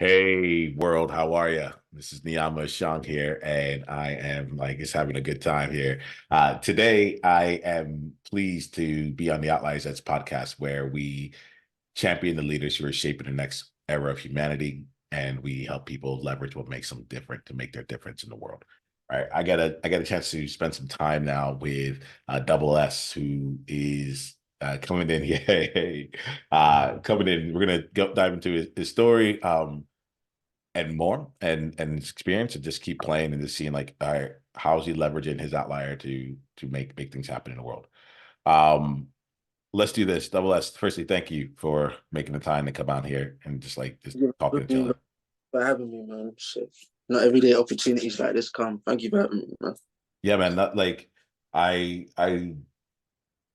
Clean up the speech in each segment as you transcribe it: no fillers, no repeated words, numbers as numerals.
Hey world, how are you? This is Niiamah Ashong here, and I am just having a good time here. Today, I am pleased to be on the Outliers podcast, where we champion the leaders who are shaping the next era of humanity, and we help people leverage what makes them different to make their difference in the world. All right, I got a chance to spend some time now with Double S, who is coming in here. Coming in, we're gonna dive into his story. And more and his experience and just keep playing and just seeing like all right, how's he leveraging his outlier to make things happen in the world. um let's do this. Double S, firstly, thank you for making the time to come out here and just Yeah, talking to each other. for having me, man. Shit. Not everyday opportunities like this come. Thank you for having me, man. Yeah, man, that like I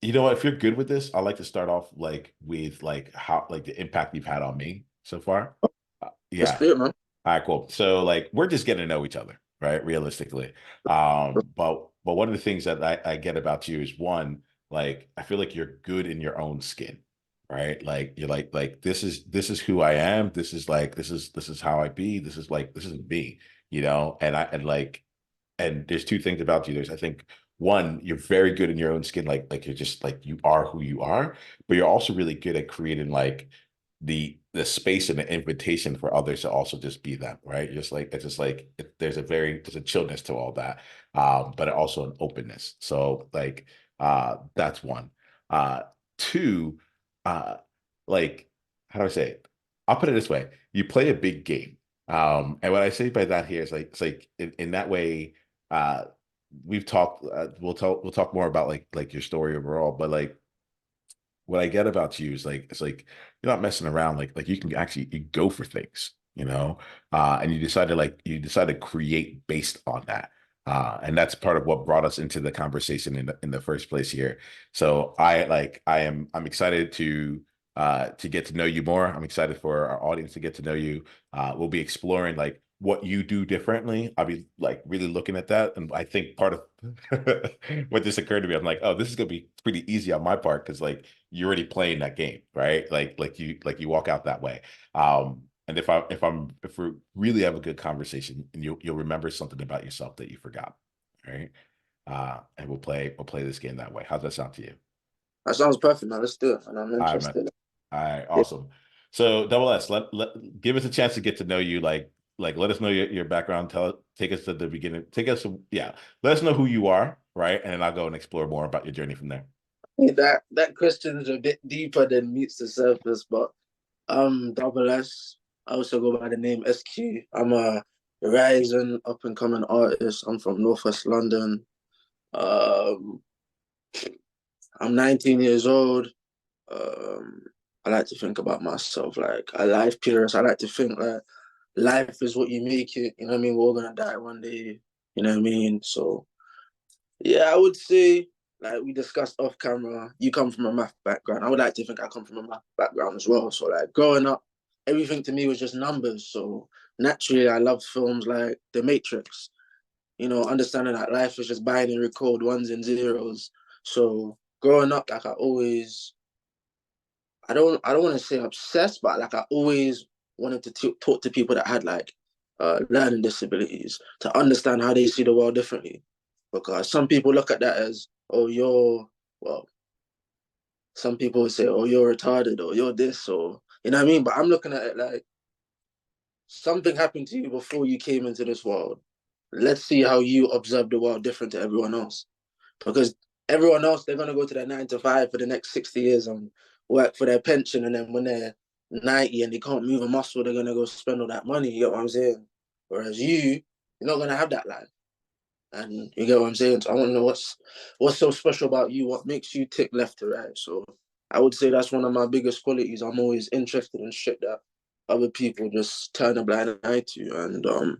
you know what, if you're good with this, I like to start off like with like how like the impact you've had on me so far. Let's Yeah. do it, man. All right, cool. So like we're just getting to know each other, right? Realistically. But one of the things that I get about you is one, like I feel like you're good in your own skin, right? Like you're like this is who I am. This is how I be. This is me, and there's two things about you. There's, I think, one, you're very good in your own skin, like you're just like you are who you are, but you're also really good at creating like the space and the invitation for others to also just be them, right? Just like it's just like there's a chillness to all that, but also an openness. So like that's one. Two, uh, like how do I say it? I'll put it this way: you play a big game. And what I say by that here is like it's like in that way uh we've talked we'll talk more about like your story overall, but like what I get about you is like it's like you're not messing around, like you can actually you go for things, and you decide to create based on that. And that's part of what brought us into the conversation in the first place here. So I'm excited to get to know you more. I'm excited for our audience to get to know you. We'll be exploring like what you do differently. I'll be like really looking at that. And I think part of what just occurred to me, I'm like, oh, this is gonna be pretty easy on my part because like you're already playing that game, right? Like you walk out that way. And if we really have a good conversation, and you'll remember something about yourself that you forgot, right? And we'll play this game that way. How's that sound to you? That sounds perfect, man. Let's do it, and I'm All right, man. interested. All right, Yeah. awesome. So Double S, give us a chance to get to know you. Like let us know your background. Take us to the beginning. Yeah. Let us know who you are, right? And then I'll go and explore more about your journey from there. That question is a bit deeper than meets the surface, but Double S. I also go by the name SQ. I'm a rising up and coming artist. I'm from Northwest London. Um, I'm 19 years old. Um, I like to think about myself like a life purist. I like to think like life is what you make it. You know what I mean? We're all gonna die one day. You know what I mean? So yeah, I would say like we discussed off camera. You come from a math background. I would like to think I come from a math background as well. So like growing up, everything to me was just numbers. So naturally, I loved films like The Matrix. You know, understanding that life is just binary code, ones and zeros. So growing up, like I don't want to say obsessed, but like I always wanted to talk to people that had like learning disabilities to understand how they see the world differently. Because some people look at that as, oh, well, some people would say, oh, you're retarded or you're this or, you know what I mean? But I'm looking at it like something happened to you before you came into this world. Let's see how you observe the world different to everyone else. Because everyone else, they're going to go to their 9 to 5 for the next 60 years and work for their pension. And then when they're 90 and they can't move a muscle, they're going to go spend all that money. You get what I'm saying? Whereas you're not going to have that life. And you get what I'm saying? So I want to know what's so special about you, what makes you tick left to right. So I would say that's one of my biggest qualities. I'm always interested in shit that other people just turn a blind eye to. And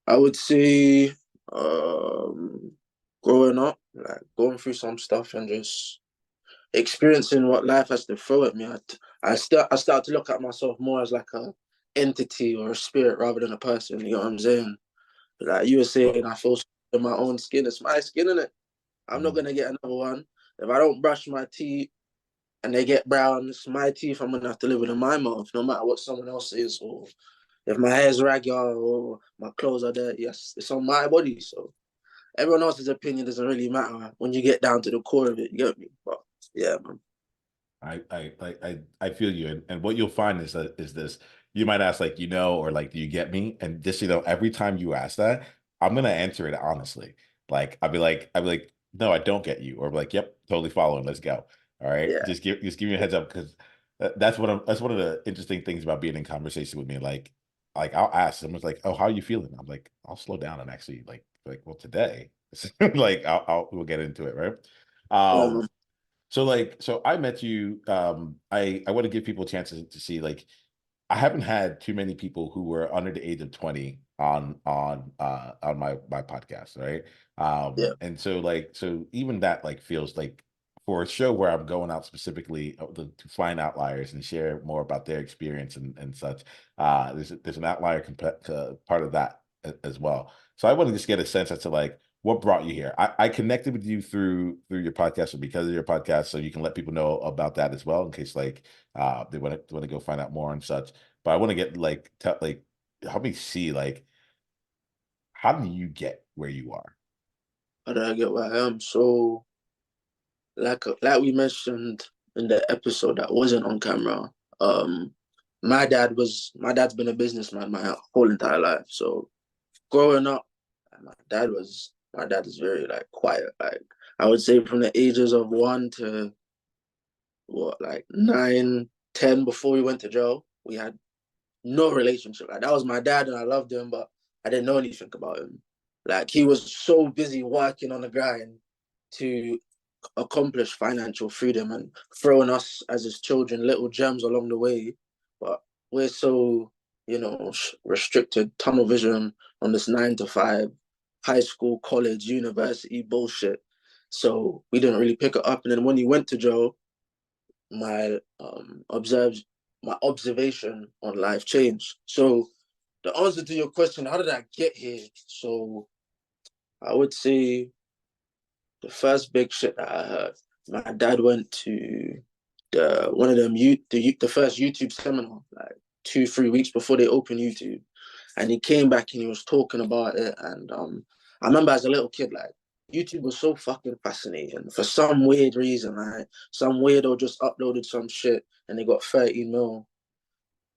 I would say um, growing up, like going through some stuff and just experiencing what life has to throw at me. I start to look at myself more as like a entity or a spirit rather than a person. You know what I'm saying? Like you were saying, I feel in my own skin. It's my skin, in it. I'm not Mhm. gonna get another one. If I don't brush my teeth and they get brown, it's my teeth. I'm gonna have to live with in my mouth, no matter what someone else says or If my hair's ragged or my clothes are dirty, yes, it's on my body. So everyone else's opinion doesn't really matter when you get down to the core of it. You get me? But yeah, man. I feel you, and what you'll find is that is this. You might ask like, or like, do you get me? And just every time you ask that, I'm gonna answer it honestly. Like I'll be like, no, I don't get you, or be like, yep, totally following. Let's go. All right, Yeah, just give me a heads up because that's one of the interesting things about being in conversation with me. Like I'll ask someone's like, oh, how are you feeling? I'm like, I'll slow down and actually well today, like we'll get into it, right? yeah, Um, man. so I met you. I want to give people a chance to see like I haven't had too many people who were under the age of 20 on my podcast, right? Yeah, And so so even that like feels like for a show where I'm going out specifically to find outliers and share more about their experience and such. There's an outlier part of that as well. So I want to just get a sense as to like what brought you here. I connected with you through your podcast or because of your podcast, so you can let people know about that as well in case like they want to go find out more and such. But I want to get like help me see like how do you get where you are? how did I get where I am? So, like we mentioned in the episode that wasn't on camera, um, my dad's been a businessman my whole entire life. So growing up, my dad is very like quiet. Like I would say from the ages of 1 to what, like 9, 10 before we went to jail, we had no relationship. Like that was my dad and I loved him, but I didn't know anything about him. Like he was so busy working on the grind to accomplish financial freedom and throwing us as his children little gems along the way. But we're so, restricted, tunnel vision on this 9 to 5, high school, college, university bullshit. So we didn't really pick it up. And then when he went to jail, my observed my observation on life changed. So the answer to your question, how did I get here? So I would say the first big shit that I heard, my dad went to the one of them the first YouTube seminar, like 2 3 weeks before they opened YouTube, and he came back and he was talking about it. And I remember as a little kid, like YouTube was so fucking fascinating for some weird reason. Like some weirdo just uploaded some shit and they got 30 mil.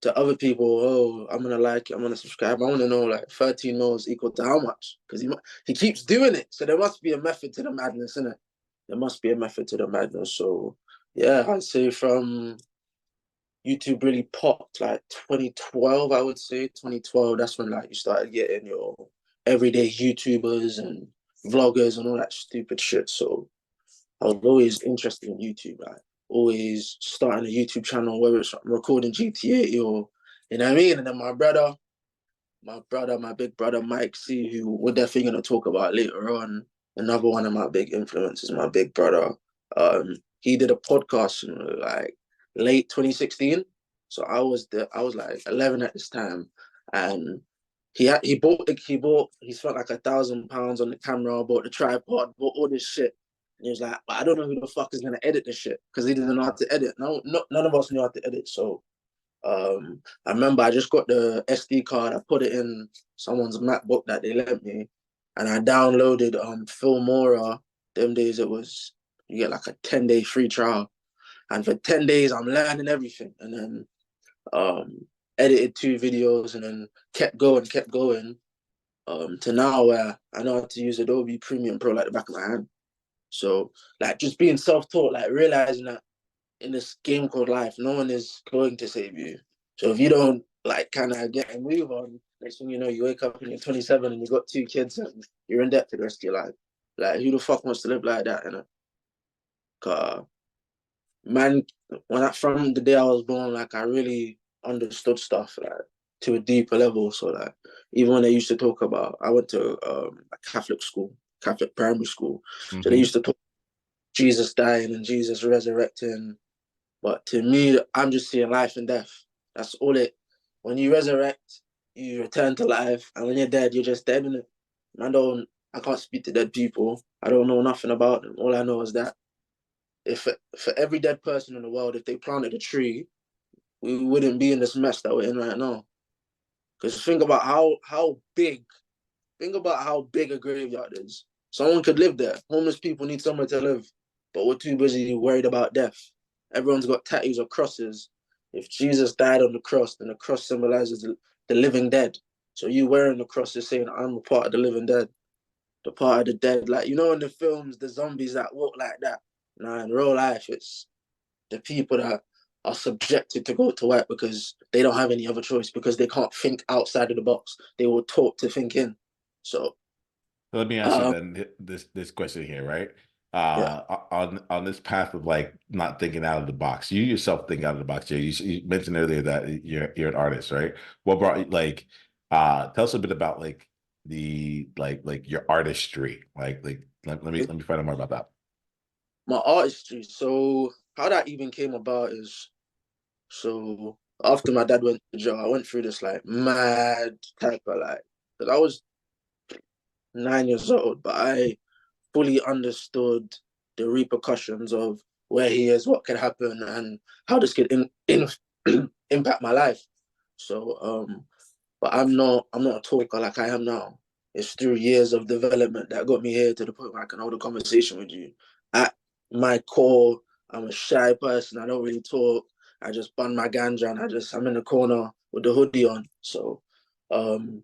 To other people, oh, I'm gonna like it, I'm gonna subscribe. I want to know like 13 mil is equal to how much? Because he keeps doing it. So there must be a method to the madness, isn't it? There must be a method to the madness. So yeah, I'd say from YouTube really popped like 2012, I would say 2012. That's when like you started getting your everyday YouTubers and vloggers and all that stupid shit. So I was always interested in YouTube, like always starting a YouTube channel, whether it's recording GTA or you know what I mean. And then my big brother Mike C, who we're definitely gonna talk about later on. Another one of my big influences, my big brother. He did a podcast in like late 2016. So I was like 11 at this time, and he spent like £1,000 on the camera, bought the tripod, bought all this shit. And he was like, I don't know who the fuck is gonna edit this shit because he didn't know how to edit. No, none of us knew how to edit. So I remember I just got the SD card. I put it in someone's MacBook that they lent me, and I downloaded Filmora. Them days it was you get like a 10-day free trial, and for 10 days I'm learning everything, and then um, edited 2 videos, and then kept going, to now where I know how to use Adobe Premiere Pro like the back of my hand. So like just being self-taught, like realizing that in this game called life, no one is going to save you. So if you don't like kind of get a move on, next thing you know, you wake up and you're 27 and you got 2 kids and you're in debt for the rest of your life. Like who the fuck wants to live like that? You know, man, from the day I was born, like I really understood stuff like to a deeper level. So like even when they used to talk about, I went to a Catholic school, Catholic primary school, so they Hmm. used to talk Jesus dying and Jesus resurrecting. But to me, I'm just seeing life and death. That's all it. When you resurrect, you return to life, and when you're dead, you're just dead in it. I can't speak to dead people. I don't know nothing about them. All I know is that if for every dead person in the world, if they planted a tree, we wouldn't be in this mess that we're in right now. Because think about how big a graveyard is. Someone could live there. Homeless people need somewhere to live, but we're too busy worried about death. Everyone's got tattoos or crosses. If Jesus died on the cross, then the cross symbolizes the living dead. So you wearing the cross is saying, I'm a part of the living dead, the part of the dead. Like, you know, in the films, the zombies that walk like that. Nah, in real life, it's the people that are subjected to go to work because they don't have any other choice, because they can't think outside of the box. They were taught to think in. So, So let me ask you um, then this question here, right? yeah, On this path of like not thinking out of the box, you yourself think out of the box. Jay. You mentioned earlier that you're an artist, right? What brought you like tell us a bit about like the like your artistry. Let me find out more about that. my artistry. So, how that even came about is, so after my dad went to jail, I went through this like mad type of like, because I was 9 years old, but I fully understood the repercussions of where he is, what could happen, and how this could impact my life. So, but I'm not a talker like I am now. It's through years of development that got me here to the point where I can hold a conversation with you. At my core, I'm a shy person. I don't really talk. I just bun my ganja and I'm in the corner with the hoodie on. So, um,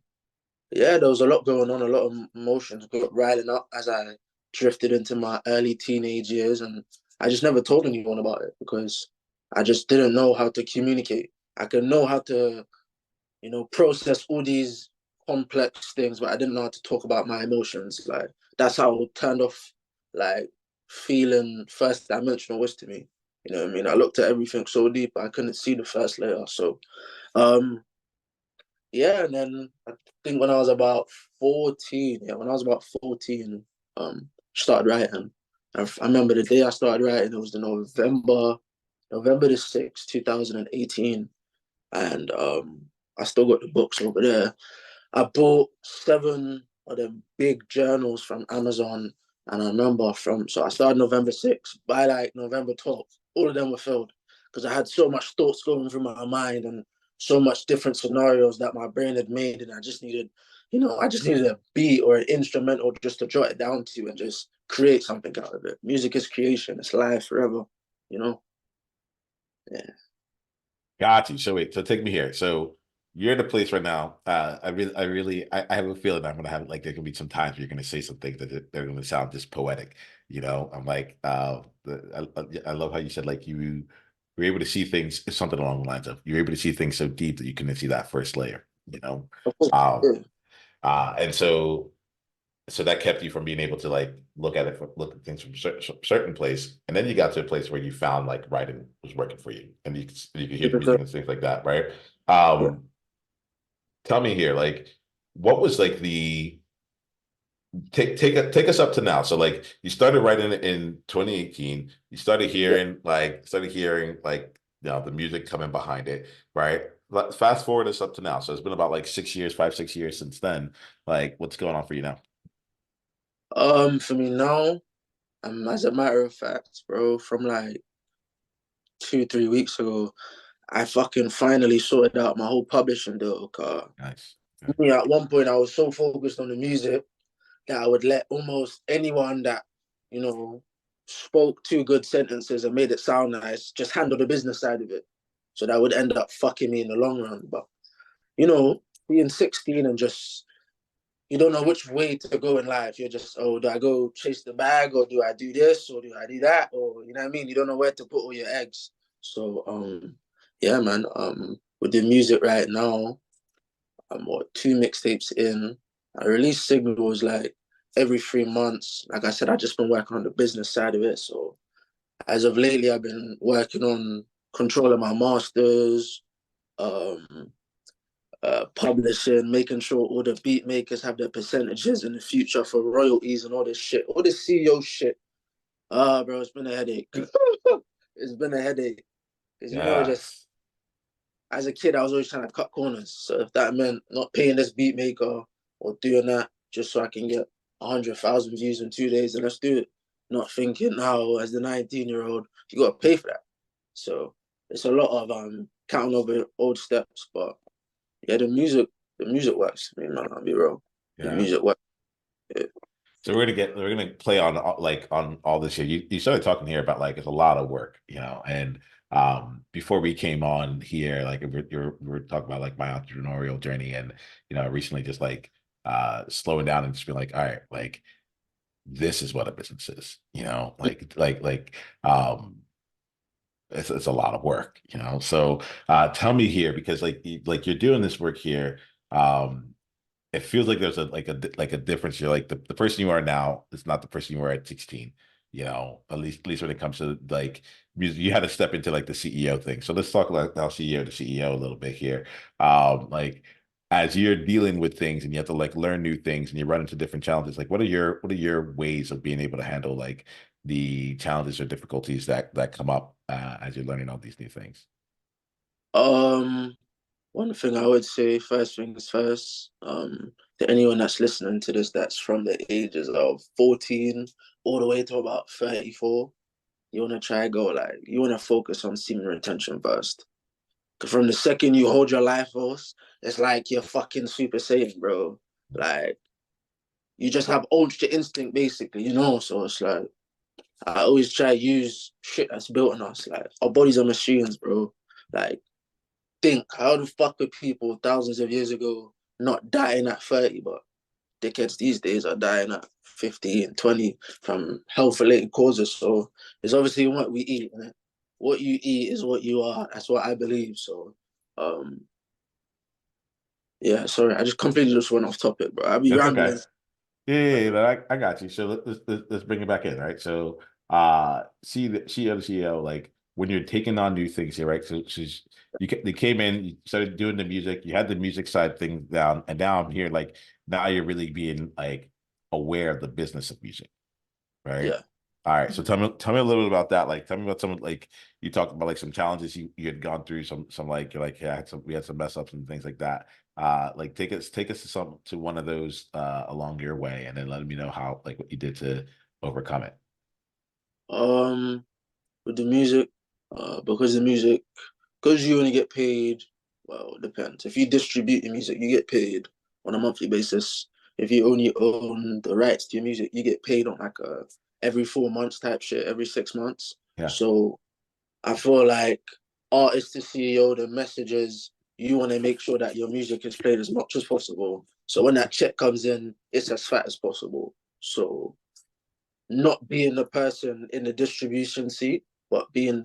yeah, there was a lot going on, a lot of emotions got riling up as I drifted into my early teenage years, and I just never told anyone about it because I just didn't know how to communicate. I could know how to, process all these complex things, but I didn't know how to talk about my emotions. Like that's how it turned off, like feeling first dimensional was to me. You know what I mean? I looked at everything so deep, I couldn't see the first layer. So, um, yeah, and then I think when I was about 14, when I was about 14, started writing. I remember the day I started writing, it was the November the 6th, 2018. And I still got the books over there. I bought 7 of them big journals from Amazon. And I remember so I started November 6th. By like November 12th, all of them were filled because I had so much thoughts going through my mind and so much different scenarios that my brain had made. And I just needed a beat or an instrumental just to jot it down to and just create something out of it. Music is creation, it's live forever, you know? Yeah. Got you. So wait, so take me here. So you're in a place right now. I have a feeling I'm gonna have like there gonna be some times where you're gonna say some things that they're gonna sound just poetic. You know, I'm like, I love how you said like you were able to see things, something along the lines of you're able to see things so deep that you couldn't see that first layer. You know, Of course. um, Yeah. and so that kept you from being able to like look at things from certain place, and then you got to a place where you found like writing was working for you, and you could hear the music and things like that, right? Yeah. Um, Tell me here, like, what was like the take us up to now? So like, you started writing in 2018. You Yeah. started hearing like the music coming behind it, right? Fast forward us up to now. So it's been about like 6 years, 5, 6 years since then. Like, what's going on for you now? For me now, as a matter of fact, bro, from like 2, 3 weeks ago, I fucking finally sorted out my whole publishing deal. Cause Nice. Okay. me at one point I was so focused on the music that I would let almost anyone that, you know, spoke 2 good sentences and made it sound nice just handle the business side of it. So that would end up fucking me in the long run. But, being 16 and just you don't know which way to go in life. You're just, oh, do I go chase the bag or do I do this or do I do that? Or you know what I mean? You don't know where to put all your eggs. So yeah, man. With the music right now, I'm what 2 mixtapes in. I release singles like every 3 months. Like I said, I just been working on the business side of it. So as of lately, I've been working on controlling my masters, um, publishing, making sure all the beat makers have their percentages in the future for royalties and all this shit, all this CEO shit. Bro, it's been a headache. It's been a headache because just Yes. as a kid, I was always trying to cut corners. So if that meant not paying this beat maker or doing that just so I can get 100,000 views in 2 days, then let's do it. Not thinking how, as the 19-year-old, you got to pay for that. So it's a lot of counting over old steps, but yeah, the music the music works for me, man. I'll be real. The Yeah. music works. Yeah. So we're gonna play on like on all this here. You started talking here about like it's a lot of work, you know, and before we came on here, like we were talking about like my entrepreneurial journey and you know, recently just like slowing down and just being like, all right, like this is what a business is, you know, um it's a lot of work, you know. So tell me here because like you're doing this work here. It feels like there's a difference. You're like the person you are now is not the person you were at 16, you know, at least when it comes to like music, you had to step into like the CEO thing. So let's talk about now CEO to CEO a little bit here. Like as you're dealing with things and you have to like learn new things and you run into different challenges, like what are your ways of being able to handle like the challenges or difficulties that come up as you're learning all these new things? Um, One thing I would say, first things first, to anyone that's listening to this that's from the ages of 14 all the way to about 34, you want to try go like, you want to focus on semen retention first. Because from the second you hold your life force, it's like you're fucking Super Saiyan, bro. Like, you just have ultra instinct, basically, you know? So it's like, I always try to use shit that's built on us. Like, our bodies are machines, bro. Like, think how the fuck were people thousands of years ago not dying at 30, but dickheads these days are dying at 50 and 20 from health related causes. So it's obviously what we eat. Innit? What you eat is what you are. That's what I believe. So um yeah, sorry, I just completely just went off topic, bro. I'll be That's okay. rambling. Yeah, but I got you. So let's bring it back in, right? So see the CEO, like when you're taking on new things here, right? So they came in, you started doing the music, you had the music side thing down, and now I'm here, like now you're really being like aware of the business of music, right? Yeah. All right. So tell me a little bit about that. Like tell me about some like you talked about like some challenges you had gone through, some like you're like, yeah, we had some mess ups and things like that. Like take us to some to one of those along your way and then let me know how like what you did to overcome it. Um with the music, because the music, because you only get paid, well, it depends. If you distribute your music, you get paid on a monthly basis. If you only own the rights to your music, you get paid on like a every 4 months type shit, every 6 months. Yeah. So I feel like artist to CEO, the message is you want to make sure that your music is played as much as possible. So when that check comes in, it's as fat as possible. So not being the person in the distribution seat, but being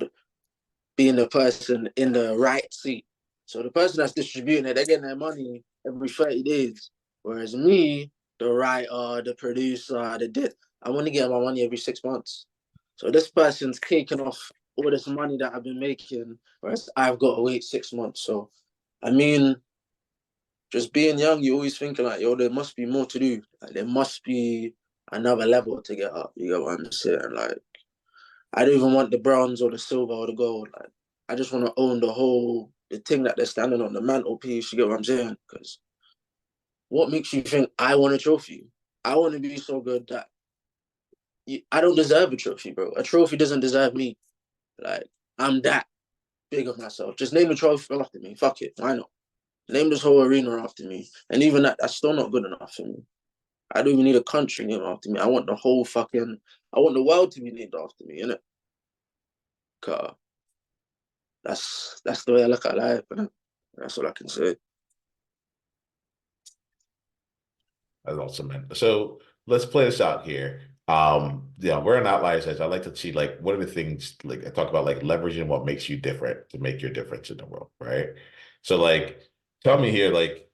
the person in the right seat. So the person that's distributing it, they're getting their money every 30 days. Whereas me, the writer, the producer, I want to get my money every 6 months. So this person's taking off all this money that I've been making, whereas I've got to wait 6 months. So, I mean, just being young, you're always thinking like, yo, there must be more to do. Like, there must be another level to get up. You get what I'm saying? Like, I don't even want the bronze or the silver or the gold. Like, I just want to own the thing that they're standing on, the mantelpiece. You get what I'm saying? Because what makes you think I want a trophy? I want to be so good that I don't deserve a trophy, bro. A trophy doesn't deserve me. Like, I'm that big of myself. Just name the trophy after me. Fuck it. Why not? Name this whole arena after me. And even that's still not good enough for me. I don't even need a country named after me. I want I want the world to be named after me, innit? Cause that's the way I look at life, man. That's all I can say. That's awesome, man. So let's play this out here. Yeah, we're an outliers. As I like to see, like, what are the things like I talk about, like leveraging what makes you different to make your difference in the world, right? So, like, tell me here, like,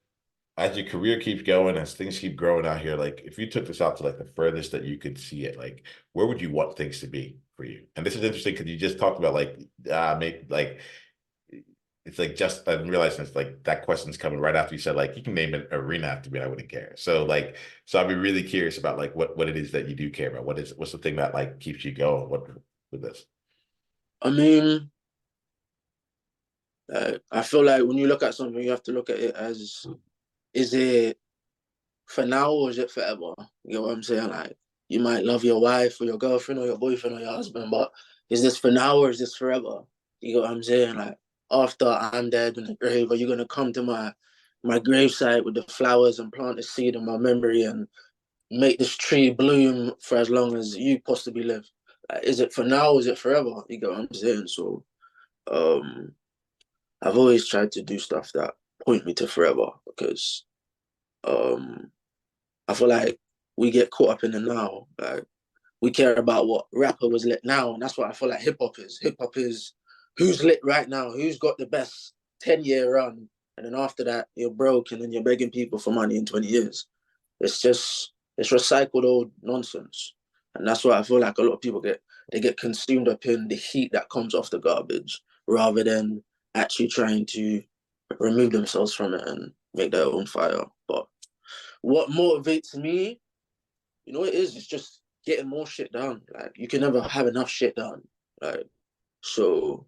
as your career keeps going, as things keep growing out here, like, if you took this out to like the furthest that you could see it, like, where would you want things to be for you? And this is interesting because you just talked about like, make like it's like just I'm realizing it's like that question's coming right after you said like you can name an arena after me, I wouldn't care. So like so I'd be really curious about like what it is that you do care about. What's the thing that like keeps you going? What with this? I mean, I feel like when you look at something, you have to look at it as, is it for now or is it forever? You get what I'm saying? Like, you might love your wife or your girlfriend or your boyfriend or your husband, but is this for now or is this forever? You get what I'm saying? Like, after I'm dead in the grave, are you gonna come to my gravesite with the flowers and plant a seed in my memory and make this tree bloom for as long as you possibly live. Like, is it for now? Is it forever? You get what I'm saying? So um, I've always tried to do stuff that point me to forever because um, I feel like we get caught up in the now. Like we care about what rapper was lit now, and that's what I feel like hip hop is. Hip hop is who's lit right now, who's got the best 10-year run, and then after that you're broke and then you're begging people for money in 20 years. It's recycled old nonsense, and that's why I feel like a lot of people get consumed up in the heat that comes off the garbage rather than actually trying to remove themselves from it and make their own fire. But what motivates me, you know, it is it's just getting more shit done. Like you can never have enough shit done. Like so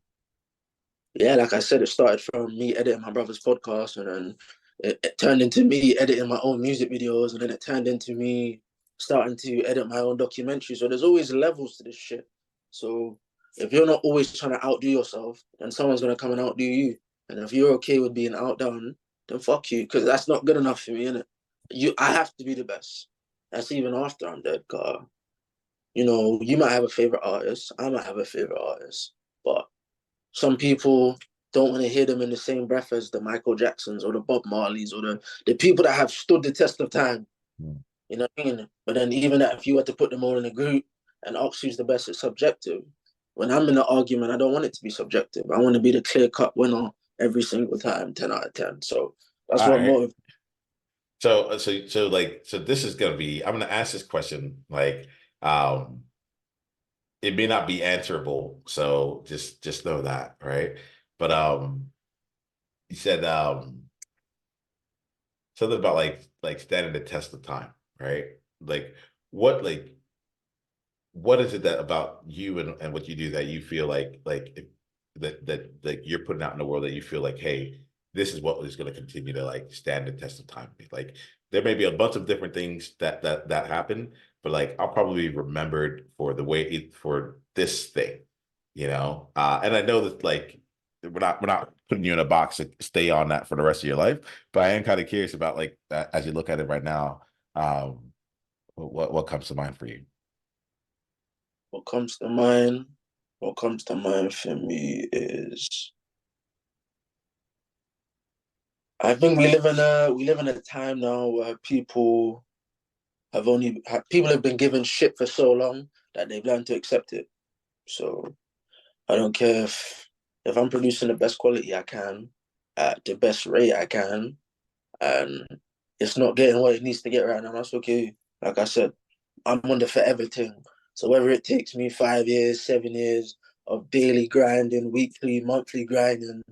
yeah, like I said, it started from me editing my brother's podcast, and then it turned into me editing my own music videos, and then it turned into me starting to edit my own documentary. So there's always levels to this shit. So if you're not always trying to outdo yourself, then someone's gonna come and outdo you. And if you're okay with being outdone, then fuck you, because that's not good enough for me, innit? I have to be the best. That's even after I'm dead, car. You know, you might have a favorite artist, I might have a favorite artist, but some people don't want to hear them in the same breath as the Michael Jacksons or the Bob Marleys or the people that have stood the test of time. Mm. You know what I mean? But then even that, if you were to put them all in a group and ask who's the best, it's subjective. When I'm in an argument, I don't want it to be subjective. I want to be the clear cut winner every single time, 10 out of 10. So that's All what right. motivates. So this is gonna be, I'm gonna ask this question like um it may not be answerable, so just know that, right? But you said something about like standing the test of time, right? Like what like what is it that about you and what you do that you feel that you're putting out in the world that you feel like, hey, this is what is going to continue to like stand the test of time. Like there may be a bunch of different things that happen, but like I'll probably be remembered for the way for this thing, you know. And I know that like we're not putting you in a box to stay on that for the rest of your life, but I am kind of curious about like as you look at it right now, what comes to mind for you? What comes to mind? What comes to mind for me is I think we live in a time now where people have been given shit for so long that they've learned to accept it. So I don't care if I'm producing the best quality I can at the best rate I can, and it's not getting what it needs to get right now. That's okay. Like I said, I'm on the forever thing. So whether it takes me 5 years, 7 years of daily grinding, weekly, monthly grinding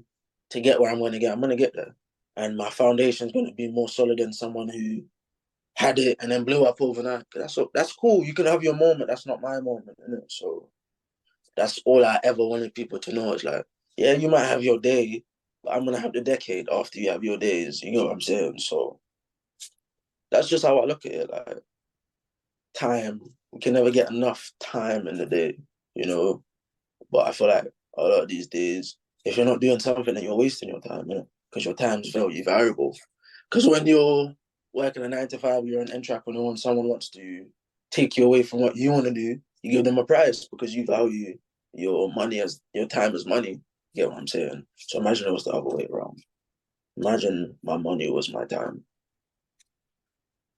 to get where I'm gonna get there. And my foundation is gonna be more solid than someone who had it and then blew up overnight. That's cool. You can have your moment. That's not my moment, innit? So that's all I ever wanted people to know is like, yeah, you might have your day, but I'm gonna have the decade after you have your days. You know what I'm saying? So that's just how I look at it. Like time, we can never get enough time in the day, you know. But I feel like a lot of these days, if you're not doing something, then you're wasting your time, you know, because your time's very valuable. Because when you're working a 9 to 5, you're an intrapreneur, and someone wants to take you away from what you want to do, you give them a price because you value your money as your time as money. You get what I'm saying? So imagine it was the other way around. Imagine my money was my time.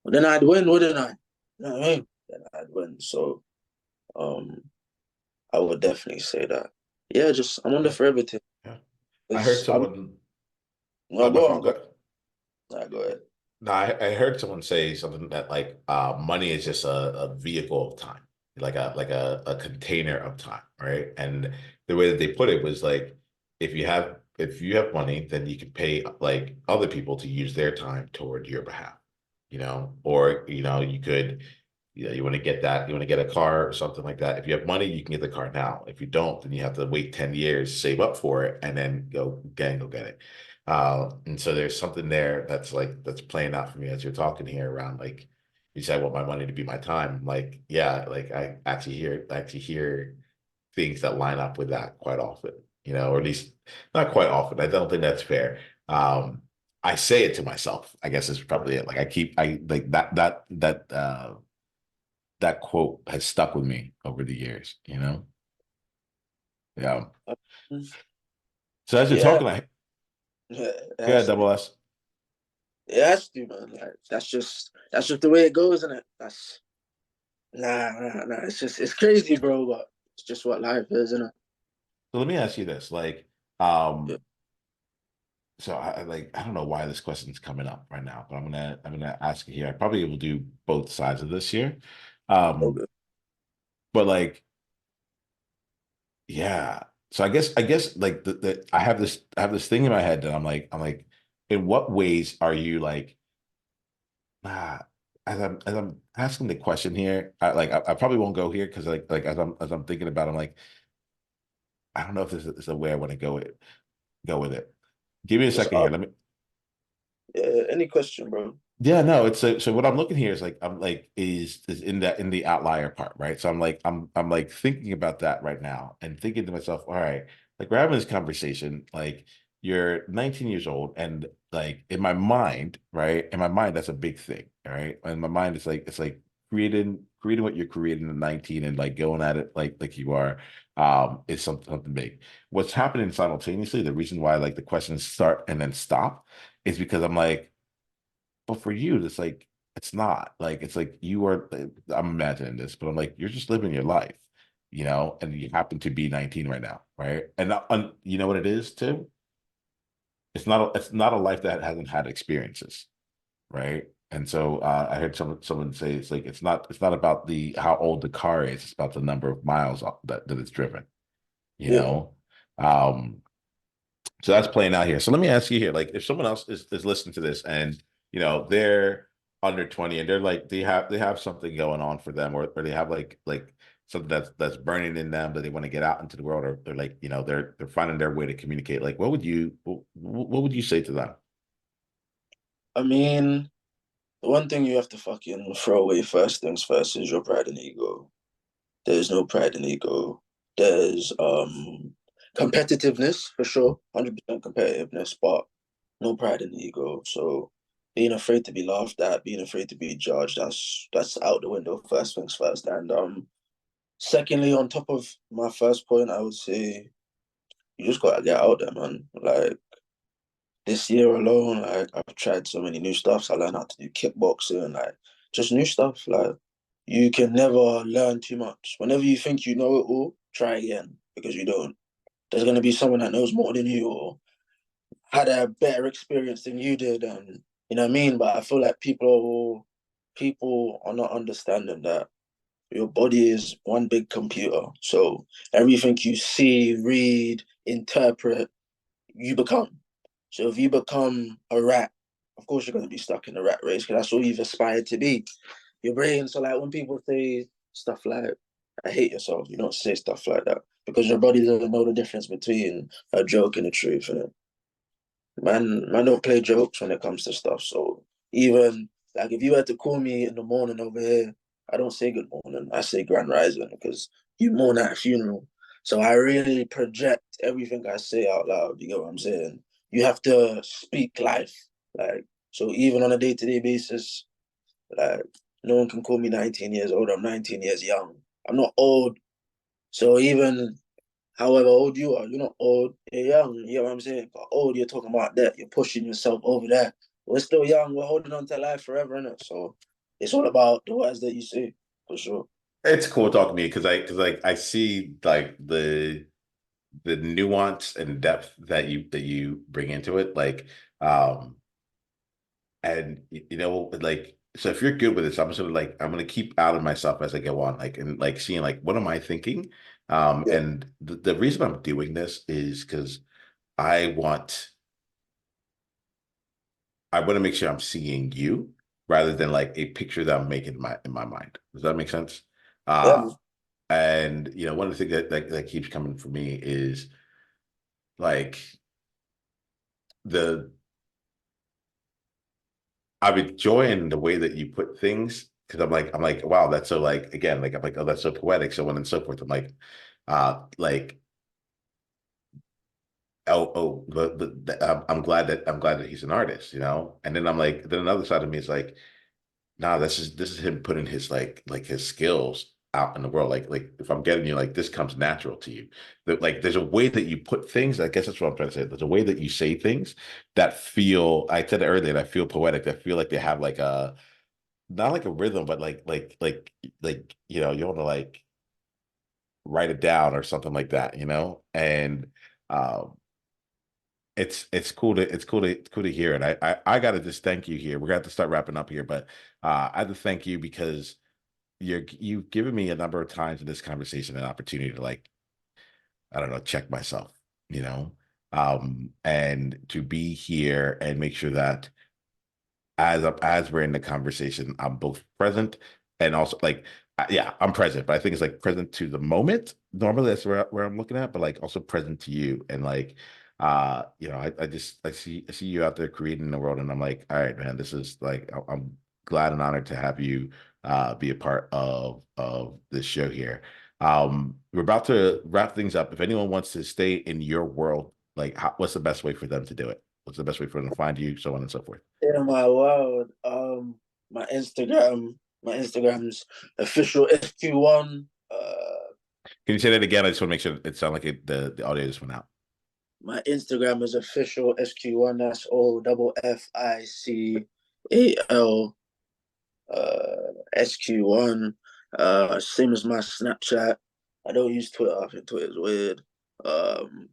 But then I'd win, wouldn't I? You know what I mean? Then I'd win. So um, I would definitely say that. Yeah, just I'm on the Yeah, forever thing. yeah. I heard It's I'm someone. no Oh, my go fault. on, go. Go. Nah, go ahead. No, I heard someone say something that like money is just a vehicle of time, like a container of time, right? And the way that they put it was like if you have money, then you can pay like other people to use their time toward your behalf, you know, or you could, you want to get that, you want to get a car or something like that. If you have money, you can get the car now. If you don't, then you have to wait 10 years, save up for it, and then go get it. And so there's something there that's playing out for me as you're talking here around like you said, I want my money to be my time. Like, yeah, like I actually hear things that line up with that quite often, or at least not quite often. I don't think that's fair. I say it to myself, I guess is probably it. Like I like that quote has stuck with me over the years, you know? Yeah. So as you're Yeah, talking, yeah, it yeah, has to. double S. It has to, man. Like that's just the way it goes, isn't it? That's nah. It's crazy, bro. But it's just what life is, isn't it? So let me ask you this, like, Yeah. um, so I don't know why this question's coming up right now, but I'm gonna ask it here. I probably will do both sides of this here. Um, Okay. but like, yeah. So I guess like I have this thing in my head that I'm like, in what ways are you like, ah, as I'm asking the question here, I probably won't go here because like as I'm thinking about it, I'm like, I don't know if this is the way I want to go with it. Give me a Just second here. Let me. any question, bro. Yeah, no, it's so what I'm looking here is like I'm like is in that in the outlier part, right? So I'm like thinking about that right now and thinking to myself, all right, like we're having this conversation, like you're 19 years old, and like in my mind, right? In my mind, that's a big thing, all right? In my mind, it's like creating what you're creating at 19 and like going at it like you are is something big. What's happening simultaneously, the reason why like the questions start and then stop is because I'm like, but for you, it's like it's not like it's like you are. I'm imagining this, but I'm like you're just living your life, you know, and you happen to be 19 right now, right? And you know what it is too. It's not a life that hasn't had experiences, right? And so I heard someone say it's not about the how old the car is. It's about the number of miles that it's driven, you Yeah, know. Um, So that's playing out here. So let me ask you here, like if someone else is listening to this and you know they're under 20 and they're like they have something going on for them or they have like something that's burning in them that they want to get out into the world or they're like, you know, they're finding their way to communicate. Like what would you say to them? I mean, the one thing you have to fucking throw away first things first is your pride and ego. There's no pride and ego. There's competitiveness for sure, 100% competitiveness, but no pride and ego. So being afraid to be laughed at, being afraid to be judged, that's out the window. First things first, and secondly, on top of my first point, I would say you just gotta get out there, man. Like this year alone, like I've tried so many new stuff. I learned how to do kickboxing, like just new stuff. Like you can never learn too much. Whenever you think you know it all, try again because you don't. There's gonna be someone that knows more than you or had a better experience than you did, and you know what I mean. But I feel like people are not understanding that your body is one big computer. So everything you see, read, interpret, you become. So if you become a rat, of course you're going to be stuck in the rat race because that's all you've aspired to be. Your brain. So like when people say stuff like "I hate yourself," you don't say stuff like that because your body doesn't know the difference between a joke and the truth. And man don't play jokes when it comes to stuff. So even like if you had to call me in the morning over here, I don't say good morning. I say grand rising because you mourn at a funeral. So I really project everything I say out loud. You get what I'm saying? You have to speak life. Like so even on a day-to-day basis, like no one can call me 19 years old. I'm 19 years young. I'm not old. So even however old you are, you're not old, you're young, you know what I'm saying? But old, you're talking about that, you're pushing yourself over there. We're still young, we're holding on to life forever, innit? So it's all about the words that you say, for sure. It's cool talking to you because like I see like the nuance and depth that you bring into it. Like and you know, like so if you're good with this, I'm sort of like I'm gonna keep out of myself as I go on, like and like seeing like what am I thinking? Yeah, And the reason I'm doing this is because I want I want to make sure I'm seeing you rather than like a picture that I'm making in my mind. Does that make sense? yeah, Uh man. and you know, one of the things that keeps coming for me is like the I'm enjoying the way that you put things because I'm like, wow, that's so like again, like I'm like, oh, that's so poetic, so on and so forth. I'm like I'm glad that he's an artist, you know. And then I'm like, then another side of me is like, nah, this is him putting his like his skills out in the world. Like if I'm getting you, like this comes natural to you. That like there's a way that you put things. I guess that's what I'm trying to say. There's a way that you say things that feel. I said it earlier. That feel poetic. That feel like they have like a not like a rhythm, but like you know you want to like write it down or something like that. You know, and um, it's cool to hear. And I got to just thank you here. We're gonna have to start wrapping up here, but I have to thank you because you've given me a number of times in this conversation an opportunity to like I don't know check myself, you know, and to be here and make sure that as we're in the conversation, I'm both present and also like yeah, I'm present, but I think it's like present to the moment. Normally that's where I'm looking at, but like also present to you and like you know, I just I see you out there creating the world and I'm like, all right, man, this is like I'm glad and honored to have you be a part of this show here. We're about to wrap things up. If anyone wants to stay in your world, like what's the best way for them to do it? What's the best way for them to find you, so on and so forth? In my world, my Instagram's official SQ1. Can you say that again? I just want to make sure it sounds like the audio just went out. My Instagram is official SQ1. That's OFFICAL SQ1. Same as my Snapchat. I don't use Twitter. I think Twitter's weird. Um,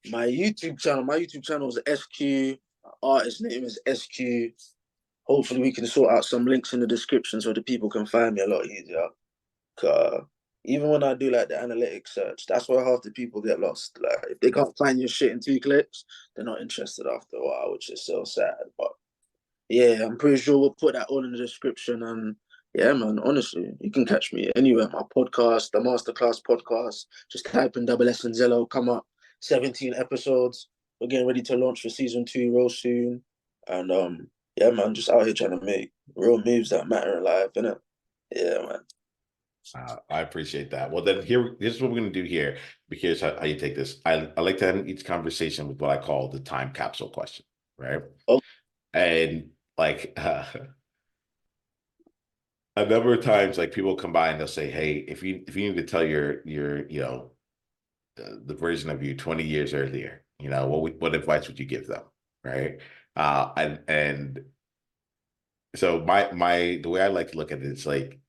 my YouTube channel is SQ. Artist name is SQ. Hopefully, we can sort out some links in the description so the people can find me a lot easier. Uh, Even when I do like the analytics search, that's where half the people get lost. Like if they can't find your shit in 2 clicks, they're not interested after a while, which is so sad. But yeah, I'm pretty sure we'll put that all in the description. And yeah, man, honestly, you can catch me anywhere. My podcast, the Masterclass podcast, just type in double S and Zello, come up. 17 episodes. We're getting ready to launch for season 2 real soon. And yeah, man, just out here trying to make real moves that matter in life, innit? Yeah, man. I appreciate that. Well, then here's what we're going to do here. Because how you take this. I like to end each conversation with what I call the time capsule question, right? Oh, And like a number of times, like people come by and they'll say, "Hey, if you need to tell your you know the version of you 20 years earlier, you know what advice would you give them?" Right? And so my the way I like to look at it is like,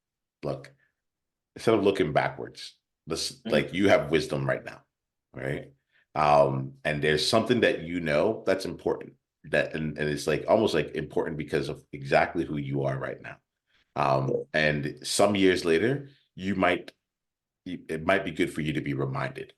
look, instead of looking backwards, this mm, like you have wisdom right now, right? And there's something that you know that's important that and it's like almost like important because of exactly who you are right now. And some years later, you might it might be good for you to be reminded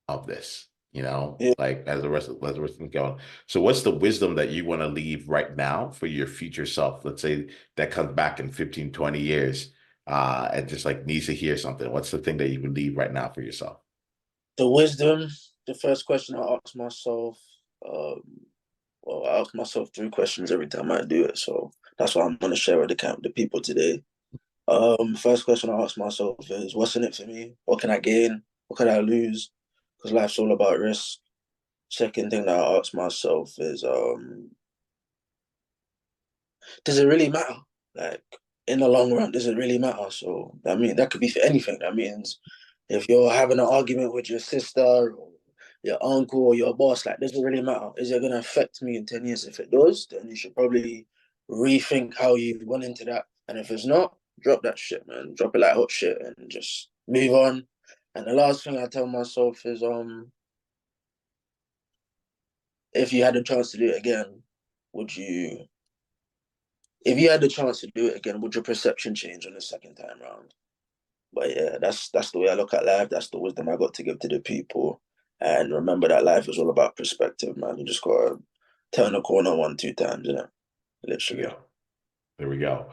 of this, you know, yeah. like as the rest of them going. So what's the wisdom that you want to leave right now for your future self? Let's say that comes back in 15, 20 years, and just like needs to hear something. What's the thing that you would leave right now for yourself? The wisdom, the first question I ask myself, um, well, I ask myself 3 questions every time I do it. So that's what I'm going to share with the people today. First question I ask myself is, what's in it for me? What can I gain? What can I lose? Because life's all about risk. Second thing that I ask myself is, does it really matter? Like in the long run, does it really matter? So I mean, that could be for anything. That means if you're having an argument with your sister or your uncle or your boss, like, does it really matter? Is it gonna affect me in 10 years? If it does, then you should probably rethink how you've gone into that. And if it's not, drop that shit, man. Drop it like hot shit and just move on. And the last thing I tell myself is, if you had a chance to do it again, would you if you had the chance to do it again, would your perception change on the second time round? But yeah, that's the way I look at life. That's the wisdom I got to give to the people. And remember that life is all about perspective, man. You just gotta turn a corner 1, 2 times, you know, There we literally. go. There we go.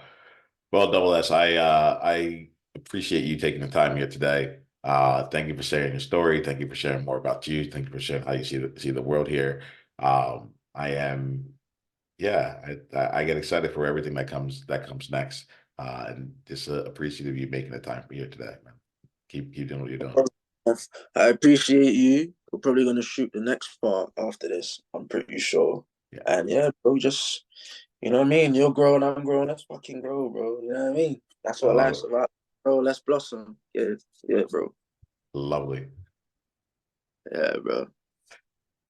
Well, Double S, I appreciate you taking the time here today. Thank you for sharing your story. Thank you for sharing more about you. Thank you for sharing how you see the world here. I am, yeah, I get excited for everything that comes next. And just appreciative of you making the time for here today, man. Keep doing what you're doing. I appreciate you. We're probably gonna shoot the next part after this, I'm pretty sure. Yeah. And yeah, bro, just you know what I mean? You're growing, I'm growing, let's fucking grow, bro. You know what I mean? That's I what love life's it. about. Bro, let's blossom. Yeah, yeah, bro. Lovely. Yeah, bro.